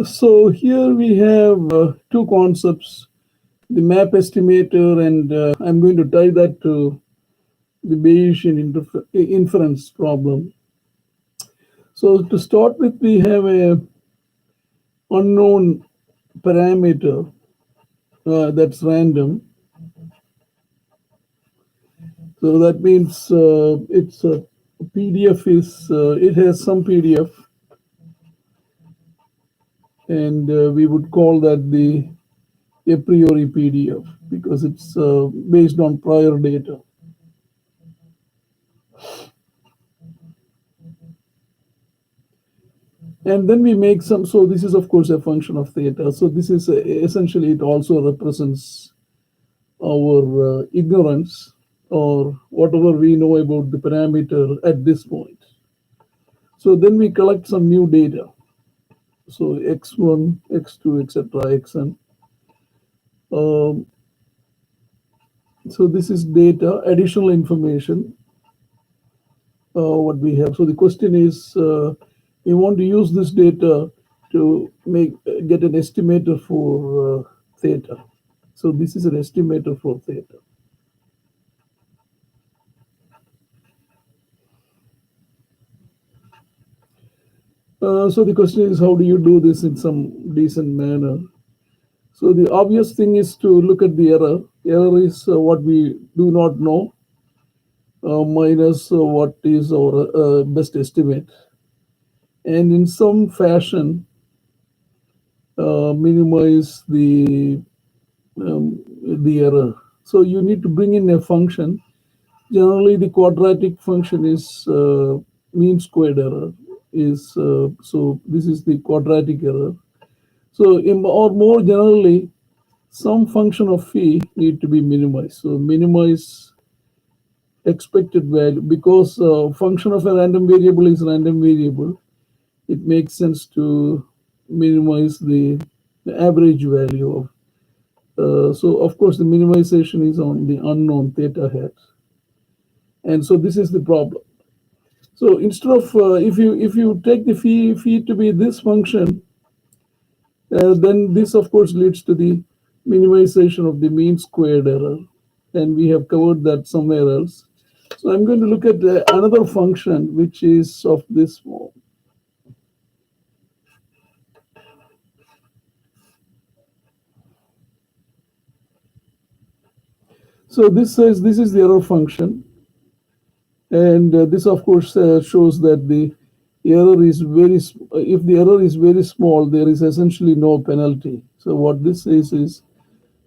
So here we have two concepts, the map estimator, and I'm going to tie that to the Bayesian inference problem. So to start with, we have a unknown parameter that's random. So that means it's a PDF is it has some PDF, and we would call that the a priori PDF because it's based on prior data. And then we make some, so this is of course a function of theta. So this is essentially, it also represents our ignorance or whatever we know about the parameter at this point. So then we collect some new data. So x1, x2, etc., xn. So this is data, additional information, what we have. So the question is, we want to use this data to get an estimator for theta. So this is an estimator for theta. So the question is, how do you do this in some decent manner? So the obvious thing is to look at the error. Error is what we do not know minus what is our best estimate. And in some fashion, minimize the error. So you need to bring in a function. Generally, the quadratic function is mean squared error. So this is the quadratic error. So or more generally, some function of phi need to be minimized. So minimize expected value, because function of a random variable is random variable. It makes sense to minimize the average value of. So of course the minimization is on the unknown theta hat, and so this is the problem. So instead of if you take the phi to be this function, then this of course leads to the minimization of the mean squared error, and we have covered that somewhere else. So I'm going to look at another function which is of this form. So this says this is the error function, and this of course shows that the error is if the error is very small, there is essentially no penalty. So what this says is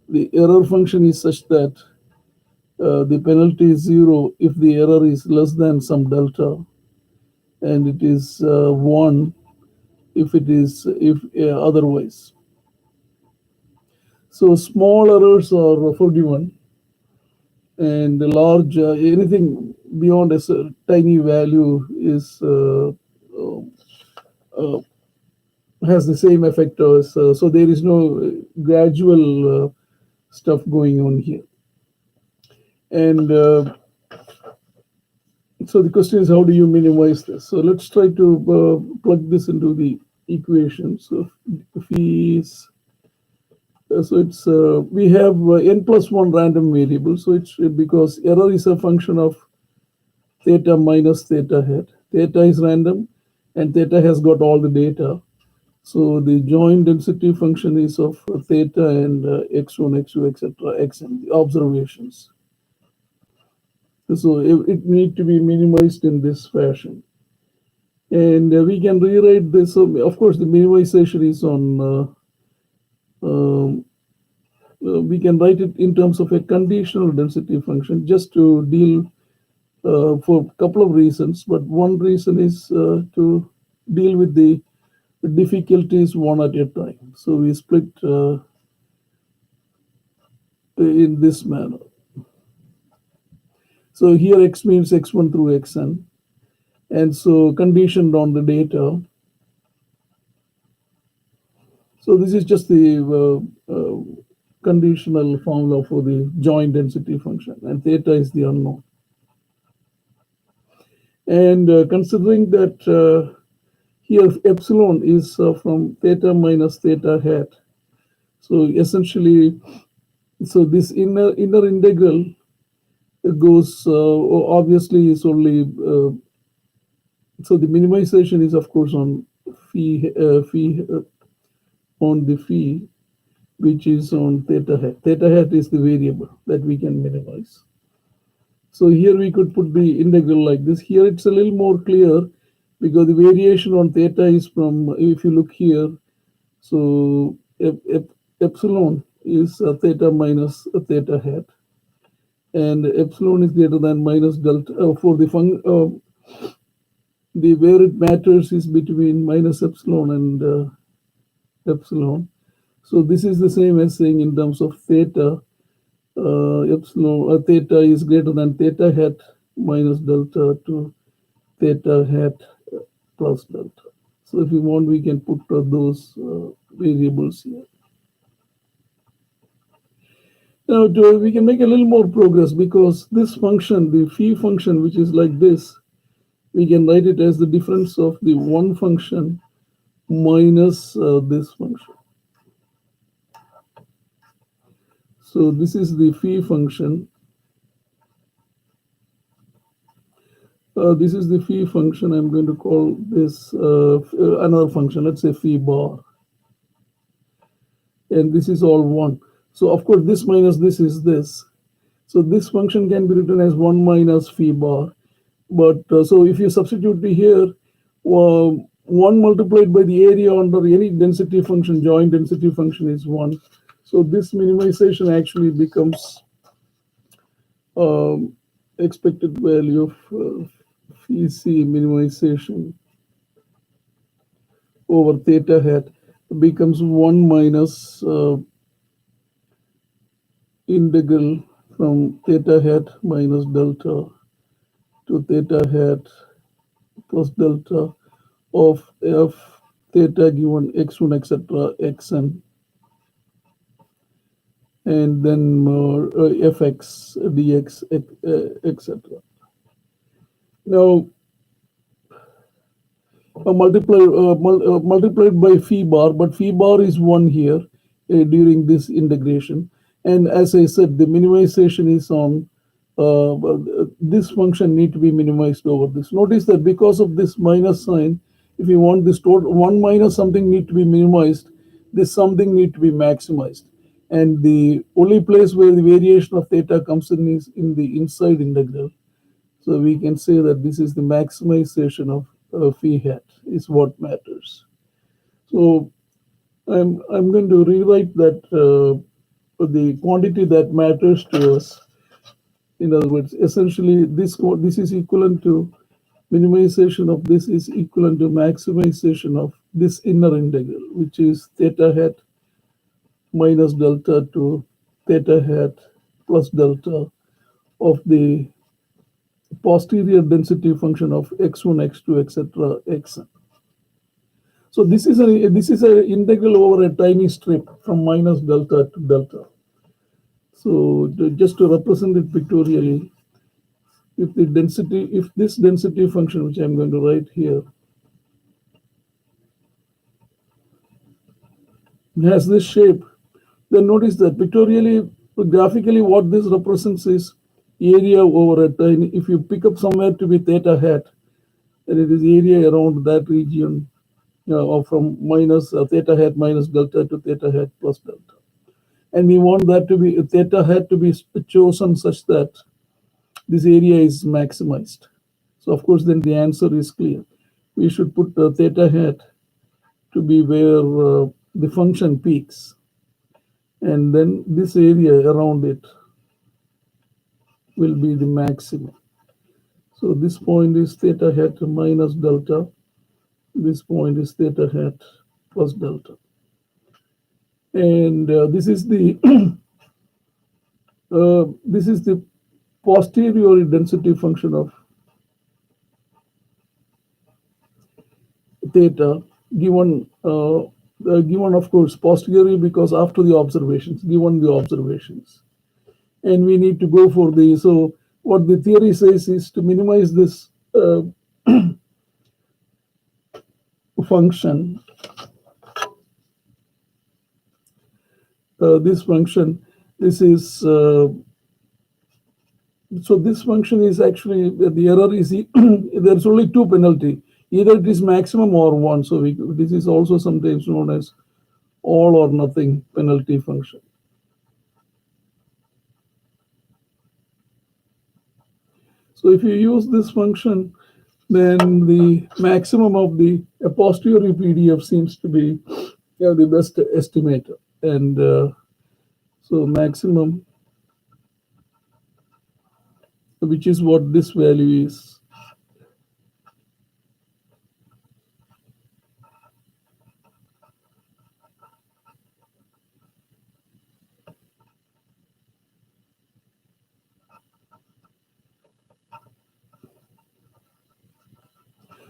the error function is such that the penalty is 0 if the error is less than some delta, and it is 1 if otherwise. So small errors are forgiven, and the large anything beyond a tiny value is has the same effect as so there is no gradual stuff going on here. And so the question is, how do you minimize this? So let's try to plug this into the equation. So if is so it's we have n plus 1 random variable. So it's because error is a function of theta minus theta hat. Theta is random, and theta has got all the data. So the joint density function is of theta and x1, x2, etc., xn, the observations. So it needs to be minimized in this fashion. And we can rewrite this. So of course, the minimization is on, we can write it in terms of a conditional density function just to deal for a couple of reasons. But one reason is to deal with the difficulties one at a time. So we split in this manner. So here x means x1 through xn, and so conditioned on the data. So this is just the conditional formula for the joint density function, and theta is the unknown. And considering that here epsilon is from theta minus theta hat. So essentially, so this inner integral goes obviously is only so the minimization is of course on phi on the phi, which is on theta hat. Theta hat is the variable that we can minimize. So here we could put the integral like this. Here it's a little more clear because the variation on theta is from, if you look here, so epsilon is theta minus theta hat, and epsilon is greater than minus delta for the where it matters is between minus epsilon and epsilon. So this is the same as saying in terms of theta, epsilon theta is greater than theta hat minus delta to theta hat plus delta. So if you want, we can put those variables here. Now we can make a little more progress because this function, the phi function, which is like this, we can write it as the difference of the one function minus this function. So this is the phi function. This is the phi function. I'm going to call this another function. Let's say phi bar. And this is all 1. So of course this minus this is this. So this function can be written as 1 minus phi bar. But so if you substitute here, 1 multiplied by the area under any density function, joint density function is 1. So this minimization actually becomes expected value of phi c minimization over theta hat becomes 1 minus integral from theta hat minus delta to theta hat plus delta of f theta given x1 etc xn, and then fx dx etc. Now multiplied by phi bar, but phi bar is 1 here during this integration. And as I said, the minimization is on this function need to be minimized over this. Notice that because of this minus sign, if you want this total 1 minus something need to be minimized, this something need to be maximized. And the only place where the variation of theta comes in is in the inside integral. So we can say that this is the maximization of phi hat is what matters. So I'm going to rewrite that the quantity that matters to us. In other words, essentially this is equivalent to minimization of this is equivalent to maximization of this inner integral, which is theta hat minus delta to theta hat plus delta of the posterior density function of x1, x2, etc., xn. So this is an integral over a tiny strip from minus delta to delta. So just to represent it pictorially, if this density function, which I'm going to write here, has this shape, then notice that pictorially, graphically, what this represents is area over a tiny. If you pick up somewhere to be theta hat, then it is area around that region, or from minus theta hat minus delta to theta hat plus delta. And we want that to be theta hat to be chosen such that this area is maximized. So of course, then the answer is clear. We should put theta hat to be where the function peaks, and then this area around it will be the maximum. So this point is theta hat minus delta. This point is theta hat plus delta. And this is the this is the posteriori density function of theta given given of course posteriori because after the observations, given the observations. And we need to go for the, so what the theory says is to minimize this function, this function, this is so this function is actually the error is there's only two penalty, either it is maximum or one. So this is also sometimes known as all or nothing penalty function. So if you use this function, then the maximum of the a posteriori PDF seems to be the best estimator. And so maximum, which is what this value is.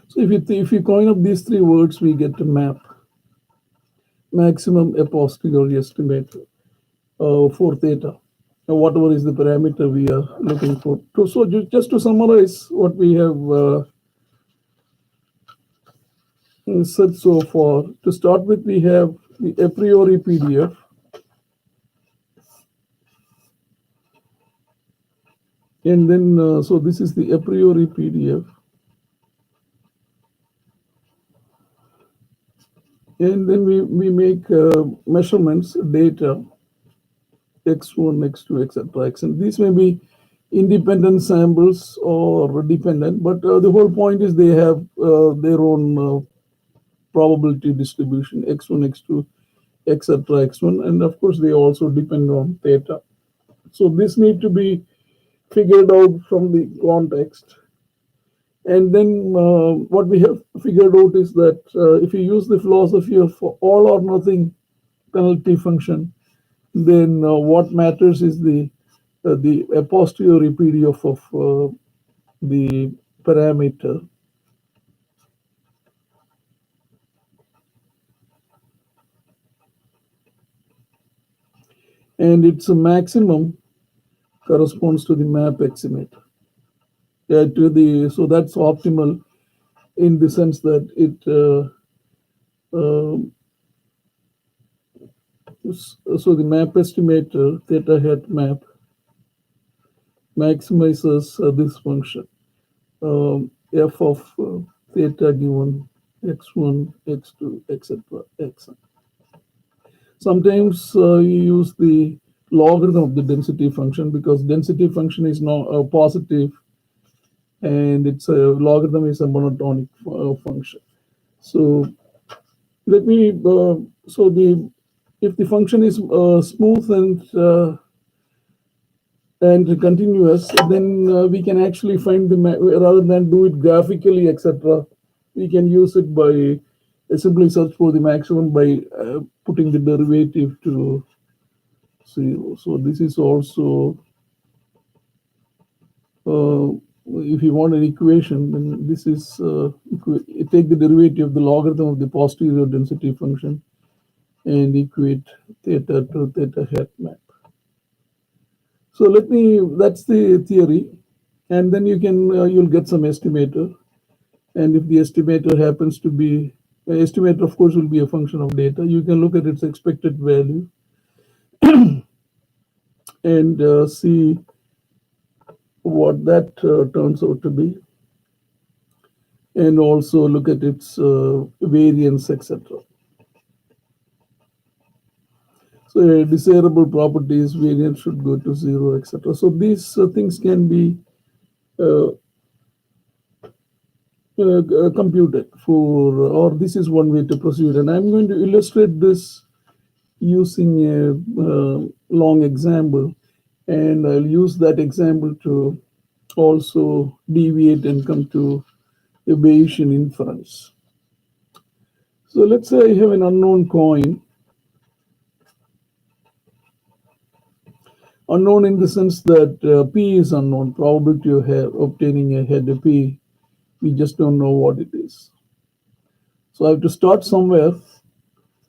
So if you coin up these three words, we get a map, maximum a posteriori estimator for theta, whatever is the parameter we are looking for. So just to summarize what we have said so far, to start with, we have the a priori PDF, and then so this is the a priori PDF, and then we make measurements, data, x1, x2, etc. And these may be independent samples or dependent, but the whole point is they have their own probability distribution, x1, x2, etc. x1, and of course they also depend on theta. So this need to be figured out from the context. And then what we have figured out is that if you use the philosophy of all or nothing penalty function, then what matters is the a posteriori PDF of the parameter. And its a maximum corresponds to the map estimator. So that's optimal in the sense that it so the map estimator theta hat map maximizes this function f of theta given x1, x2, etc. xn. Sometimes you use the logarithm of the density function, because density function is now positive, and its a logarithm is a monotonic function. So let me so the if the function is smooth and continuous, then we can actually find the rather than do it graphically, etc. We can use it by simply search for the maximum by putting the derivative to 0. So this is also if you want an equation, then this is take the derivative of the logarithm of the posterior density function and equate theta to theta hat map. So that's the theory, and then you can you'll get some estimator, and if the estimator happens to be estimator, of course, will be a function of data. You can look at its expected value and see what that turns out to be, and also look at its variance, etc. So desirable properties, variance should go to 0, etc. So these things can be computed for, or this is one way to proceed. And I'm going to illustrate this using a long example, and I'll use that example to also deviate and come to a Bayesian inference. So let's say I have an unknown coin. Unknown in the sense that P is unknown, probability of obtaining a head P, we just don't know what it is. So I have to start somewhere.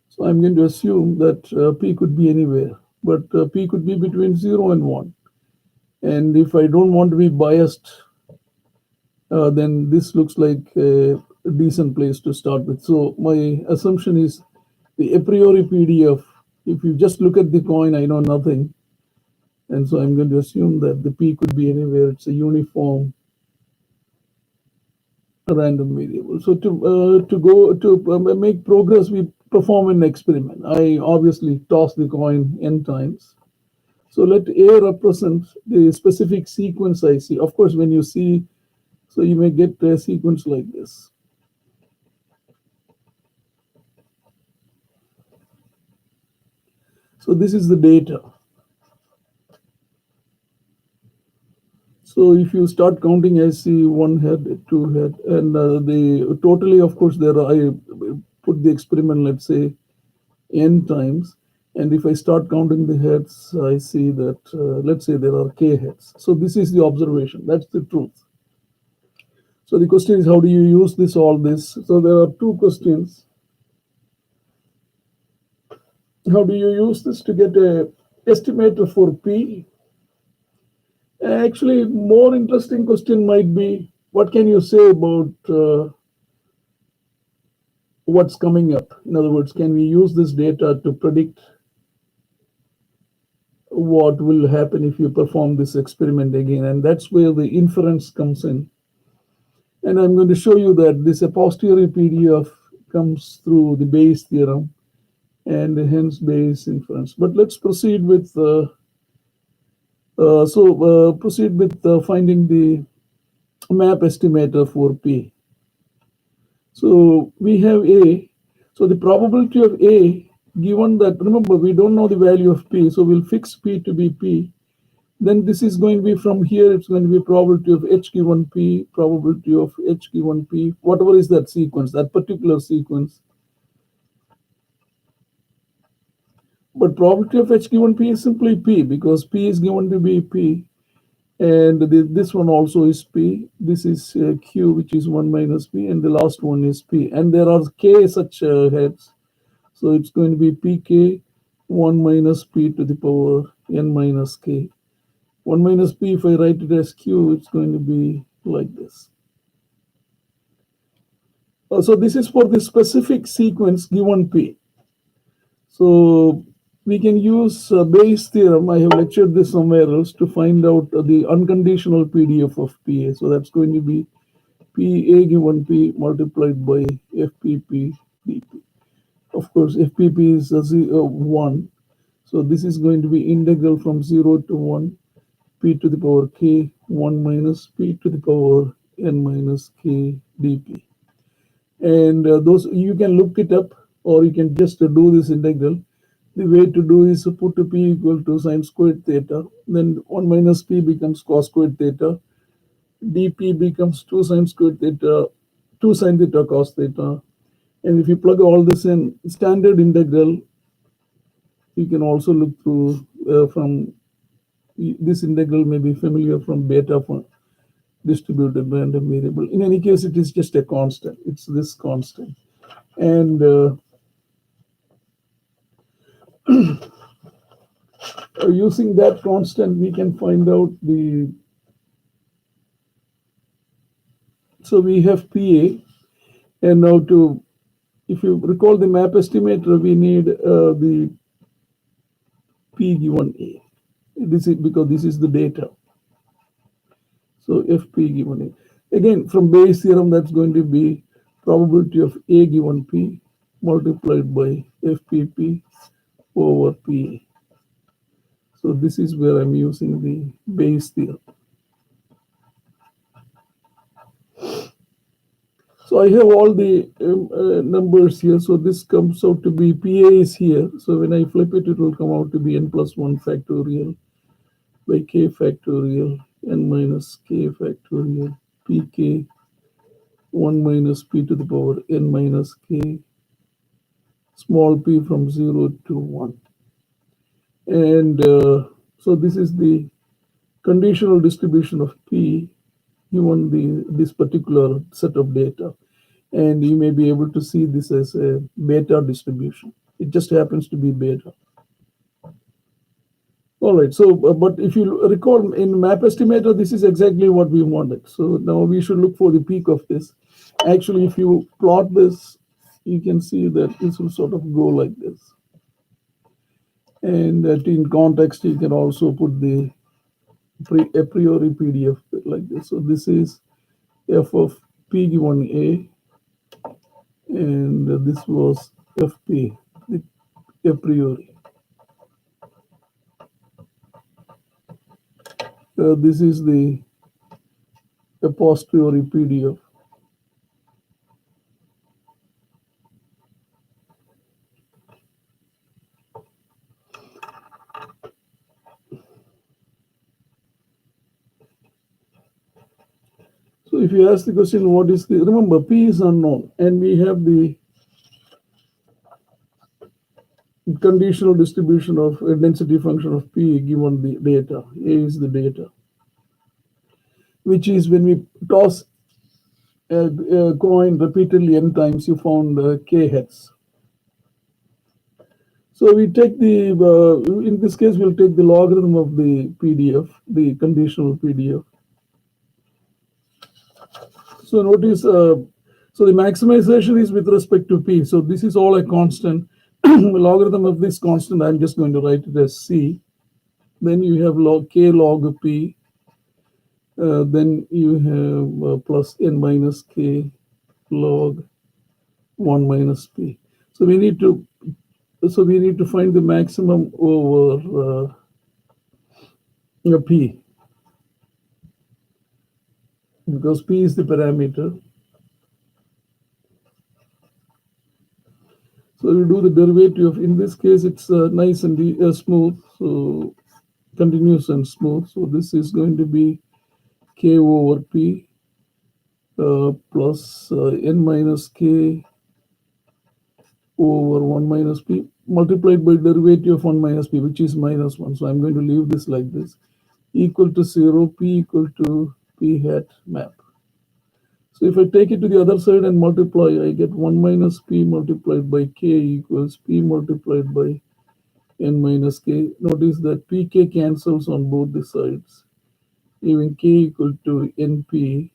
So I'm going to assume that P could be anywhere, but P could be between 0 and 1. And if I don't want to be biased, then this looks like a decent place to start with. So my assumption is the a priori PDF. If you just look at the coin, I know nothing. And so I'm going to assume that the P could be anywhere. It's a uniform random variable. So to make progress, we perform an experiment. I obviously toss the coin n times. So let A represent the specific sequence I see. Of course, when you see, so you may get a sequence like this. So this is the data. So if you start counting, I see one head, two head, and the totally, of course, there I put the experiment, let's say, n times. And if I start counting the heads, I see that, let's say there are k heads. So this is the observation. That's the truth. So the question is, how do you use all this? So there are two questions. How do you use this to get a estimator for P? Actually, more interesting question might be, what can you say about what's coming up? In other words, can we use this data to predict what will happen if you perform this experiment again? And that's where the inference comes in. And I'm going to show you that this a-posteriori PDF comes through the Bayes theorem and hence Bayes inference. But let's proceed with proceed with finding the map estimator for P. So we have A. So the probability of A, given that, remember, we don't know the value of P, so we'll fix P to be P. Then this is going to be from here, it's going to be probability of H given P, probability of H given P, whatever is that sequence, that particular sequence. But probability of H given P is simply P, because P is given to be P. And this one also is P. This is Q, which is 1 minus P, and the last one is P. And there are K such heads. So it's going to be Pk 1 minus P to the power n minus K. 1 minus P, if I write it as Q, it's going to be like this. So this is for the specific sequence given P. So we can use Bayes theorem. I have lectured this somewhere else to find out the unconditional PDF of PA. So that's going to be PA given P multiplied by FPP dP. Of course, FPP is 1. So this is going to be integral from 0 to 1, P to the power K, 1 minus P to the power n minus K dP. And those, you can look it up, or you can just do this integral. The way to do is to put P equal to sine squared theta. Then 1 minus P becomes cos squared theta. dP becomes 2 sine squared theta, 2 sine theta cos theta. And if you plug all this in, standard integral, you can also look through from this integral may be familiar from beta for distributed random variable. In any case, it is just a constant. It's this constant. And using that constant, we can find out the, so we have PA. And now to, if you recall the map estimator, we need the P given A. This is because this is the data. So FP given A. Again, from Bayes theorem, that's going to be probability of A given P multiplied by FPP over PA. So this is where I'm using the Bayes theorem. So I have all the numbers here. So this comes out to be, PA is here. So when I flip it, it will come out to be n plus 1 factorial by k factorial n minus k factorial pk 1 minus p to the power n minus k small p from 0 to 1. And so this is the conditional distribution of P given this particular set of data. And you may be able to see this as a beta distribution. It just happens to be beta. All right, so, but if you recall in map estimator, this is exactly what we wanted. So now we should look for the peak of this. Actually, if you plot this, you can see that this will sort of go like this. And in context, you can also put the a priori PDF like this. So this is f of p given a, and this was fp, the a priori. This is the a posteriori PDF. So if you ask the question, what is the, remember P is unknown, and we have the conditional distribution of a density function of P given the data. A is the data, which is when we toss a coin repeatedly n times, you found k heads. So we take the, in this case, we'll take the logarithm of the PDF, the conditional PDF. So notice, so the maximization is with respect to P. So this is all a constant. Logarithm of this constant, I'm just going to write it as C. Then you have log K log P. Then you have plus n minus K log 1 minus P. So we need to find the maximum over P, because P is the parameter. So we do the derivative of, in this case, it's nice and smooth, so continuous and smooth. So this is going to be K over P plus n minus K over 1 minus P multiplied by derivative of 1 minus P, which is minus 1. So I'm going to leave this like this, equal to 0, P equal to P hat map. So if I take it to the other side and multiply, I get 1 minus P multiplied by K equals P multiplied by n minus K. Notice that Pk cancels on both the sides, leaving K equal to NP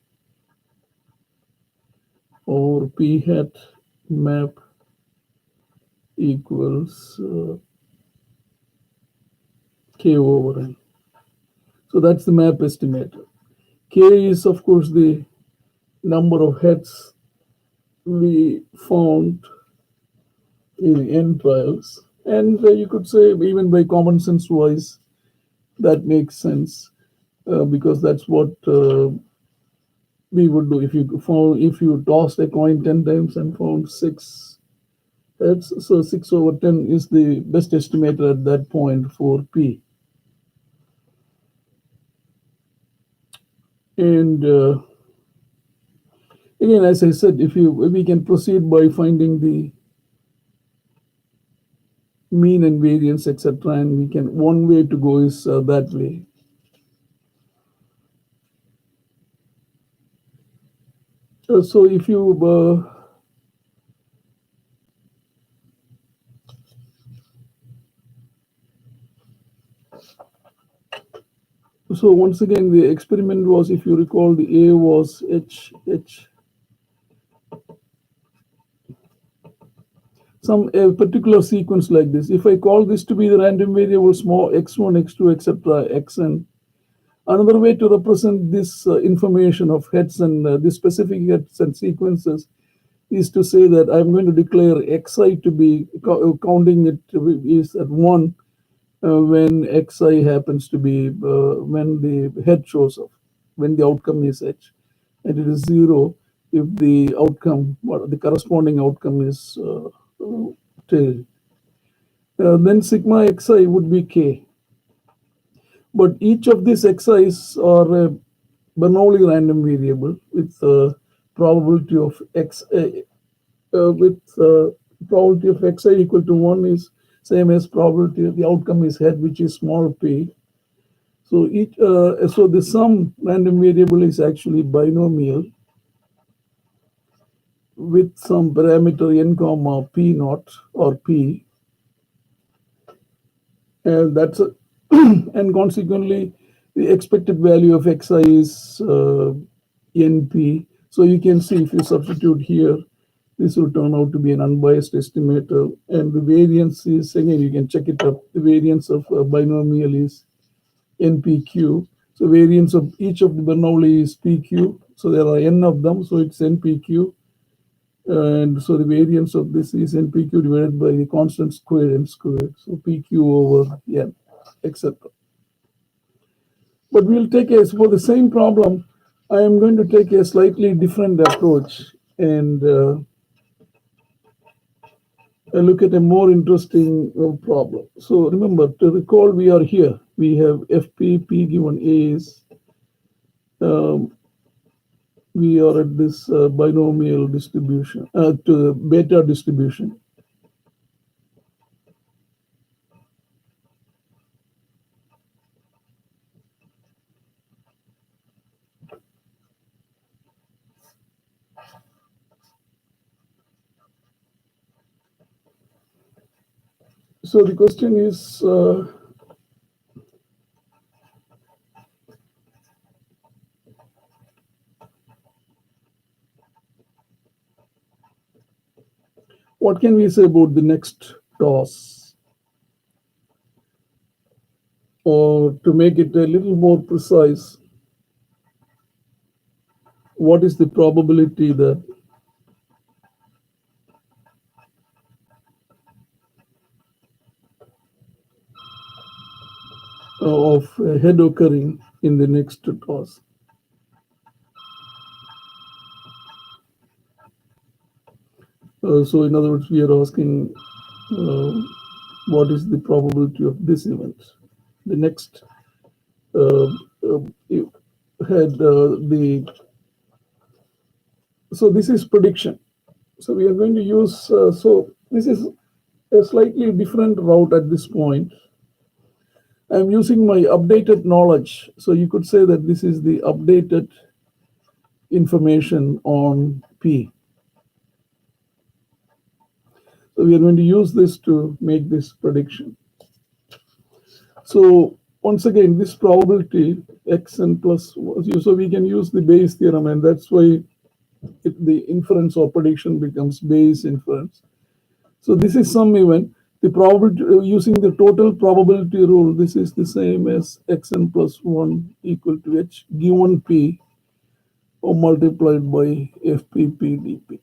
or P hat map equals K over N. So that's the map estimator. K is, of course, the number of heads we found in N trials. And you could say, even by common sense wise, that makes sense, because that's what we would do if you tossed a coin 10 times and found 6 heads. So 6 over 10 is the best estimator at that point for P. And again, as I said, if we can proceed by finding the mean and variance, etc., and we can, one way to go is that way. So if you so once again, the experiment was, if you recall, the A was H, some a particular sequence like this. If I call this to be the random variable small x1, x2, etc., xn, another way to represent this information of heads and the specific heads and sequences is to say that I'm going to declare xi to be, counting it is at 1 when xi happens to be, when the head shows up, when the outcome is h, and it is 0 if the outcome, the corresponding outcome is tail. Then sigma xi would be k. But each of these xi's are a Bernoulli random variable with probability of x probability of xi equal to 1 is same as probability of the outcome is head, which is small p. So each so the sum random variable is actually binomial with some parameter n comma p naught or p, and that's a and consequently the expected value of xi is np. So you can see if you substitute here, this will turn out to be an unbiased estimator. And the variance is, again, you can check it up. The variance of a binomial is NPQ. So variance of each of the Bernoulli is PQ. So there are n of them, so it's NPQ. And so the variance of this is NPQ divided by the constant squared, n squared. So PQ over n, etc. But we'll take for the same problem, I am going to take a slightly different approach and look at a more interesting problem. So remember, to recall, we are here. We have FP, P given A is, we are at this binomial distribution, to beta distribution. So the question is, what can we say about the next toss? Or to make it a little more precise, what is the probability that of a head occurring in the next toss? So in other words, we are asking what is the probability of this event? The next had so this is prediction. So we are going to use, so this is a slightly different route at this point. I'm using my updated knowledge. So you could say that this is the updated information on P. So we are going to use this to make this prediction. So once again, this probability xn plus, so we can use the Bayes theorem, and that's why the inference or prediction becomes Bayes inference. So this is some event. The probability, using the total probability rule, this is the same as xn plus 1 equal to h given p or multiplied by fpp dp.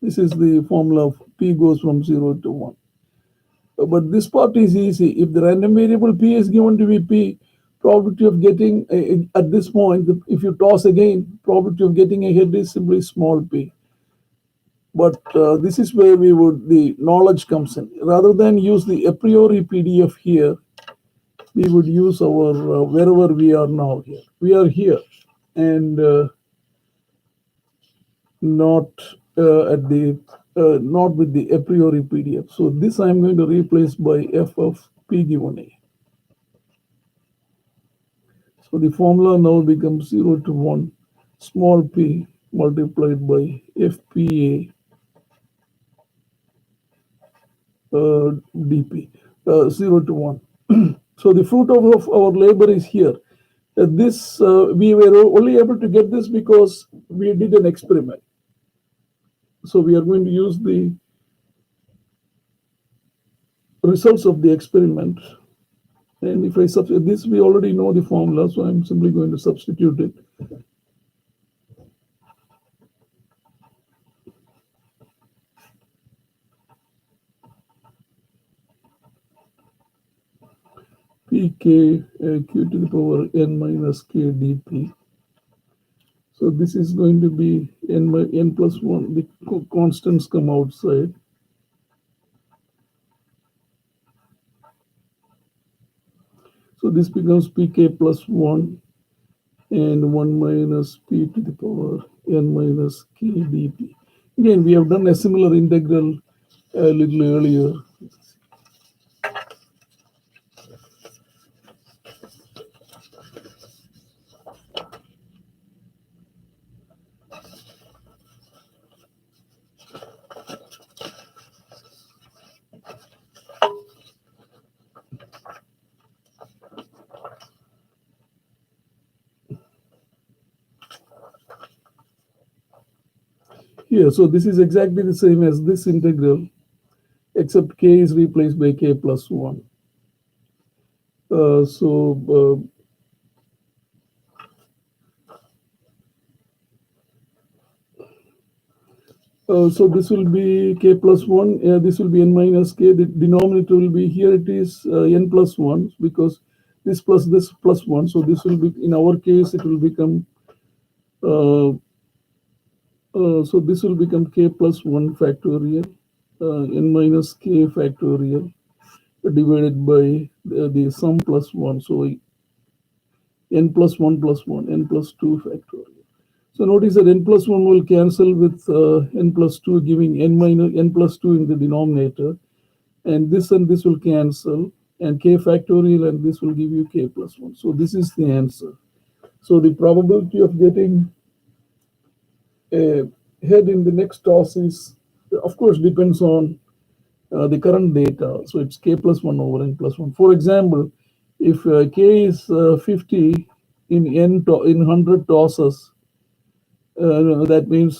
This is the formula of p goes from 0 to 1. But this part is easy. If the random variable p is given to be p, probability of getting, at this point, if you toss again, probability of getting a head is simply small p. But this is where the knowledge comes in. Rather than use the a priori PDF here, we would use our, wherever we are now here. We are here and not not with the a priori PDF. So this I'm going to replace by f of p given a. So the formula now becomes 0 to 1 small p multiplied by fpa dp, 0 to 1. So the fruit of our labor is here. This we were only able to get this because we did an experiment. So we are going to use the results of the experiment. And if I substitute this, we already know the formula, so I'm simply going to substitute it. Pk q to the power n minus k dp. So this is going to be n plus 1. The constants come outside. So this becomes pk plus 1 and 1 minus p to the power n minus k dp. Again, we have done a similar integral a little earlier. here. So this is exactly the same as this integral, except k is replaced by k plus 1. So this will be k plus 1, this will be n minus k, the denominator will be, here it is n plus 1, because this plus 1, so this will be, in our case, it will become, so this will become k plus 1 factorial, n minus k factorial, divided by the sum plus 1, so n plus 1 plus 1, n plus 2 factorial. So notice that n plus 1 will cancel with n plus 2, giving n plus 2 in the denominator, and this will cancel, and k factorial, and this will give you k plus 1. So this is the answer. So the probability of getting a head in the next toss is, of course, depends on the current data. So it's k plus 1 over n plus 1. For example, if k is 50 in 100 tosses, that means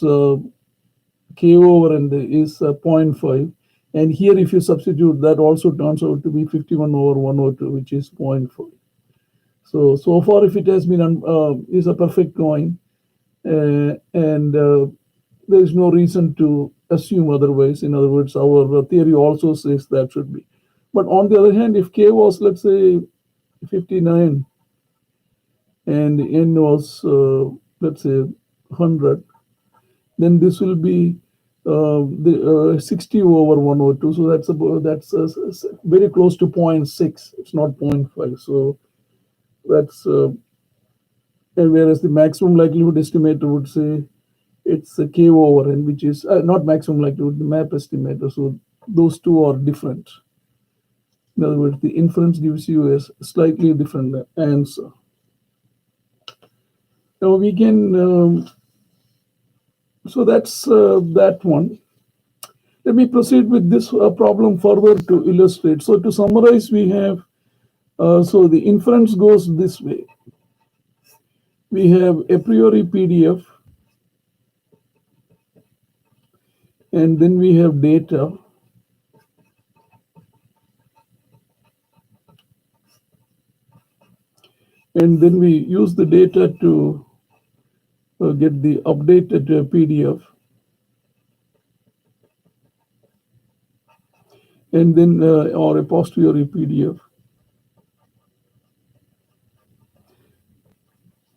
k over n is 0.5. And here, if you substitute, that also turns out to be 51 over 102, which is 0.5. So far, if it has been is a perfect coin, and there is no reason to assume otherwise. In other words, our theory also says that should be. But on the other hand, if k was, let's say, 59, and n was, let's say, 100, then this will be 60 over 102. So that's very close to 0.6. It's not 0.5. So that's whereas the maximum likelihood estimator would say it's a k over n, which is not maximum likelihood, the map estimator. So those two are different. In other words, the inference gives you a slightly different answer. Now we can, so that's that one. Let me proceed with this problem further to illustrate. So to summarize, we have, so the inference goes this way. We have a priori PDF, and then we have data, and then we use the data to get the updated PDF, and then or a posteriori PDF,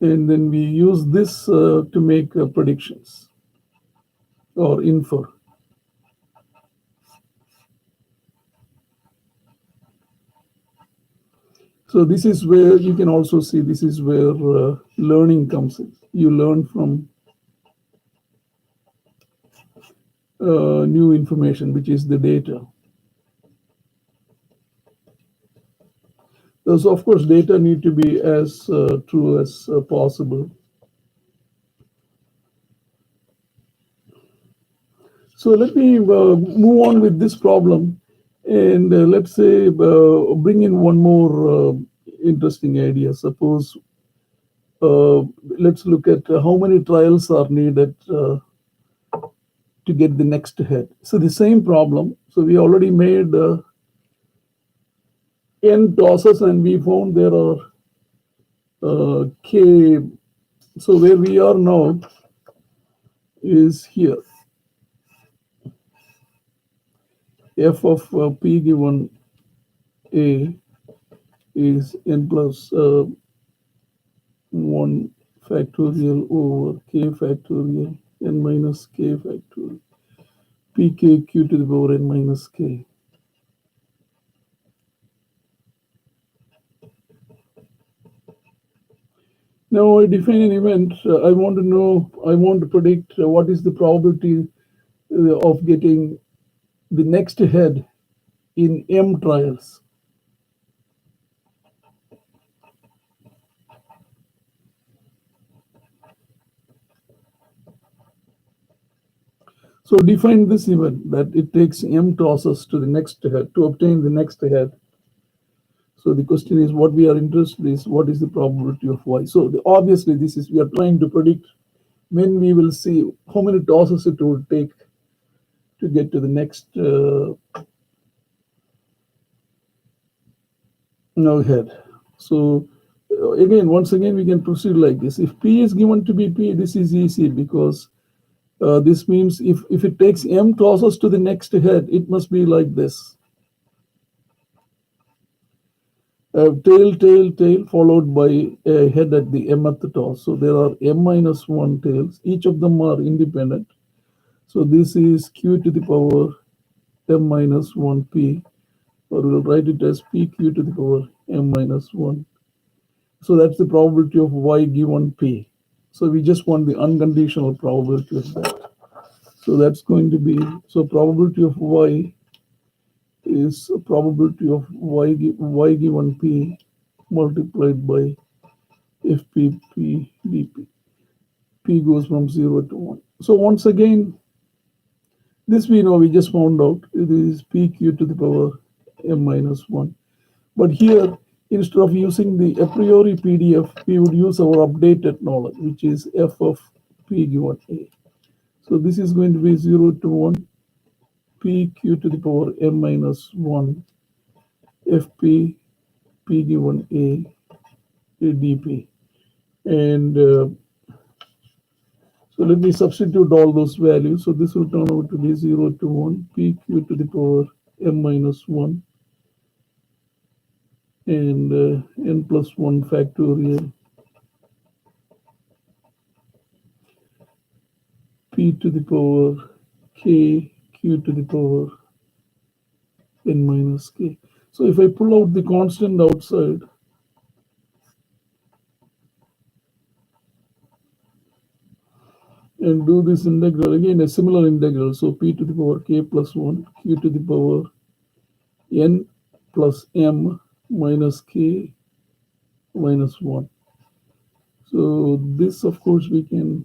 and then we use this to make predictions or infer. So this is where you can also see, this is where learning comes in. You learn from new information, which is the data. So of course, data need to be as true as possible. So let me move on with this problem, and let's say bring in one more interesting idea. Suppose let's look at how many trials are needed to get the next head. So the same problem. So we already made n tosses, and we found there are k. So where we are now is here. F of p given a is n plus 1 factorial over k factorial n minus k factorial pk q to the power n minus k. Now I define an event. I want to predict what is the probability of getting the next head in m trials. So define this event that it takes m tosses to the next head to obtain the next head. So the question is, what we are interested in is what is the probability of y. So obviously this is, we are trying to predict when we will see how many tosses it will take to get to the next head. So again, once again, we can proceed like this. If P is given to be P, this is easy because this means if it takes M tosses to the next head, it must be like this. Tail, tail, tail, followed by a head at the mth toss. So there are M minus 1 tails. Each of them are independent. So this is Q to the power M minus 1 P, or we'll write it as PQ to the power M minus 1. So that's the probability of Y given P. So we just want the unconditional probability of that. So that's going to be, so probability of Y is a probability of Y given P multiplied by FPP dP. P goes from 0 to 1. So once again, this we know, we just found out, it is PQ to the power M minus 1. But here, instead of using the a priori PDF, we would use our updated knowledge, which is F of P given A. So this is going to be 0 to 1, PQ to the power M minus 1, FP P given A dP. And so let me substitute all those values. So this will turn out to be 0 to 1, PQ to the power M minus 1, and N plus 1 factorial P to the power K Q to the power N minus K. So if I pull out the constant outside, and do this integral, again a similar integral, so P to the power K plus 1, Q to the power N plus M minus K minus 1. So this, of course, we can,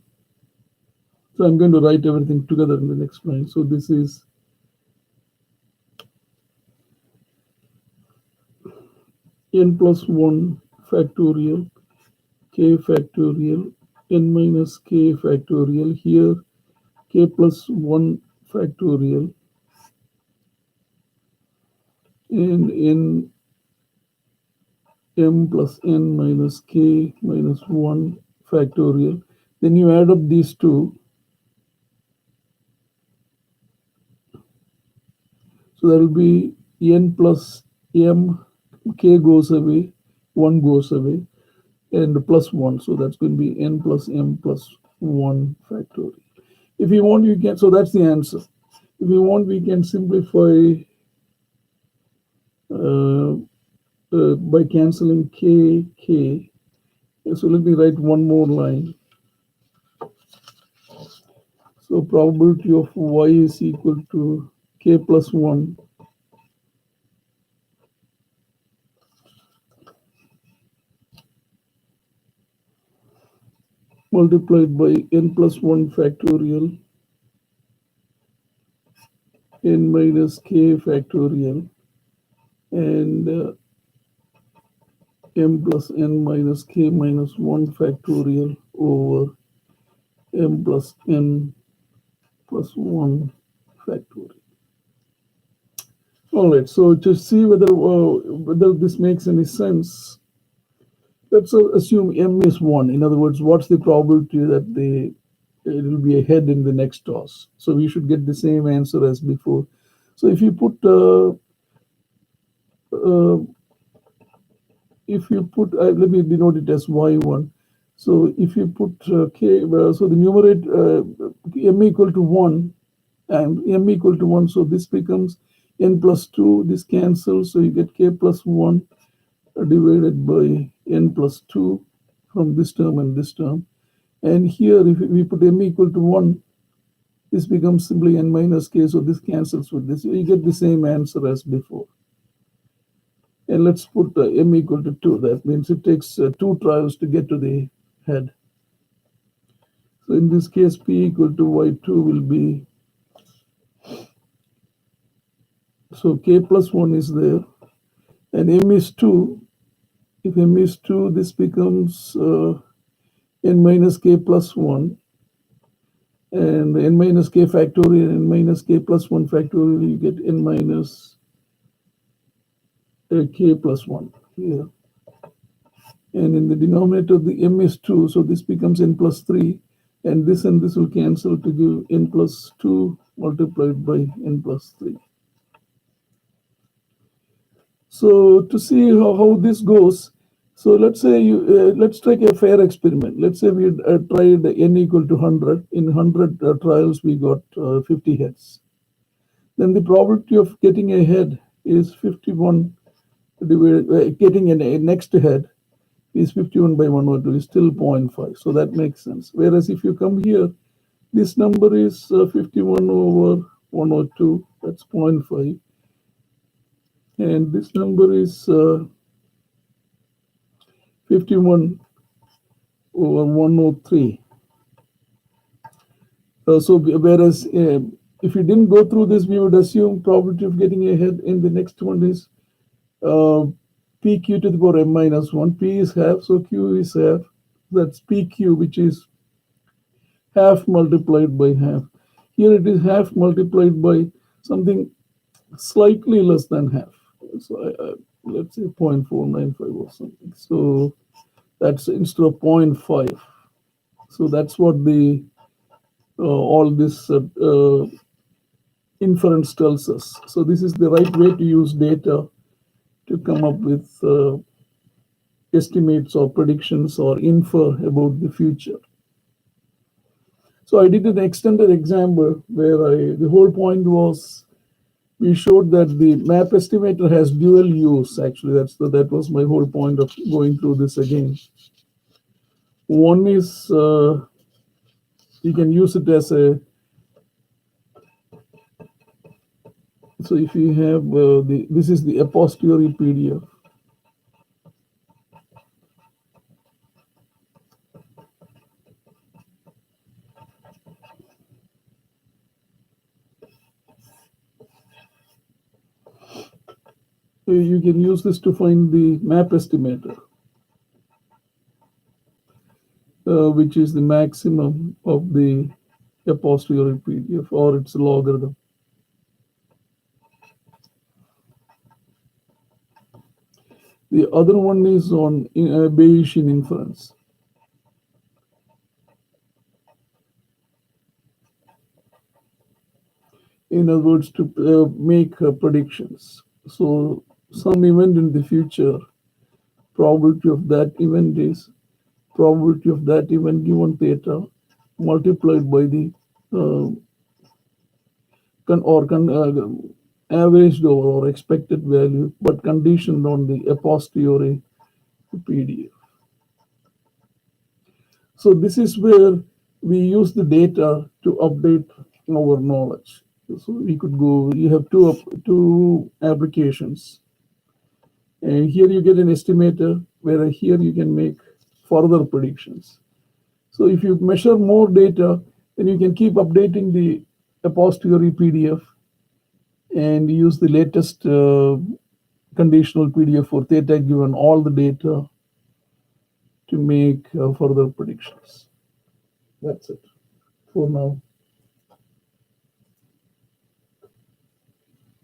so I'm going to write everything together in the next line. So this is N plus 1 factorial K factorial N minus K factorial, here K plus 1 factorial, and N M plus N minus K minus 1 factorial. Then you add up these two. So that will be N plus M, K goes away, 1 goes away, and plus 1. So that's going to be N plus M plus 1 factorial. If you want, you can, so that's the answer. If you want, we can simplify by cancelling K, K. So let me write one more line. So probability of Y is equal to K plus 1 multiplied by N plus 1 factorial N minus K factorial, and M plus N minus K minus 1 factorial over M plus N plus 1 factorial. All right, so to see whether this makes any sense, let's assume M is 1. In other words, what's the probability that it will be a head in the next toss? So we should get the same answer as before. So if you put let me denote it as Y1. So if you put K, so the numerator M equal to 1 and M equal to 1, so this becomes N plus 2, this cancels, so you get K plus 1 divided by N plus 2 from this term and this term. And here, if we put M equal to 1, this becomes simply N minus K, so this cancels with this. You get the same answer as before. And let's put M equal to 2. That means it takes 2 trials to get to the head. So in this case, P equal to Y2 will be, so K plus 1 is there, and M is 2. If M is 2, this becomes N minus K plus 1. and n minus k factorial, n minus k plus 1 factorial, you get n minus k plus 1 here. And in the denominator, the m is 2, so this becomes n plus 3, and this will cancel to give n plus 2 multiplied by n plus 3. So to see how this goes, so let's say let's take a fair experiment. Let's say we tried n equal to 100. In 100 trials, we got 50 heads. Then the probability of getting a head is 51 divided, getting a next head is 51 by 102 is still 0.5. So that makes sense. Whereas if you come here, this number is 51 over 102, that's 0.5. And this number is 51 over 103. So whereas if you didn't go through this, we would assume probability of getting ahead in the next one is pq to the power m minus 1. P is half, so q is half. That's pq, which is half multiplied by half. Here it is half multiplied by something slightly less than half. So let's say 0.495 or something. So that's instead of 0.5. So that's what the all this inference tells us. So this is the right way to use data to come up with estimates or predictions or infer about the future. So I did an extended example where the whole point was we showed that the map estimator has dual use. Actually, that was my whole point of going through this again. One is you can use it as a, so if you have this is the a-posteriori PDF. So you can use this to find the map estimator, which is the maximum of the a-posteriori PDF or its logarithm. The other one is on Bayesian inference. In other words, to make predictions. So some event in the future, probability of that event is probability of that event given theta multiplied by the averaged over or expected value, but conditioned on the a-posteriori PDF. So this is where we use the data to update our knowledge. So we could go, you have two applications. And here you get an estimator, where here you can make further predictions. So if you measure more data, then you can keep updating the a-posteriori PDF and use the latest conditional PDF for theta given all the data to make further predictions. That's it for now.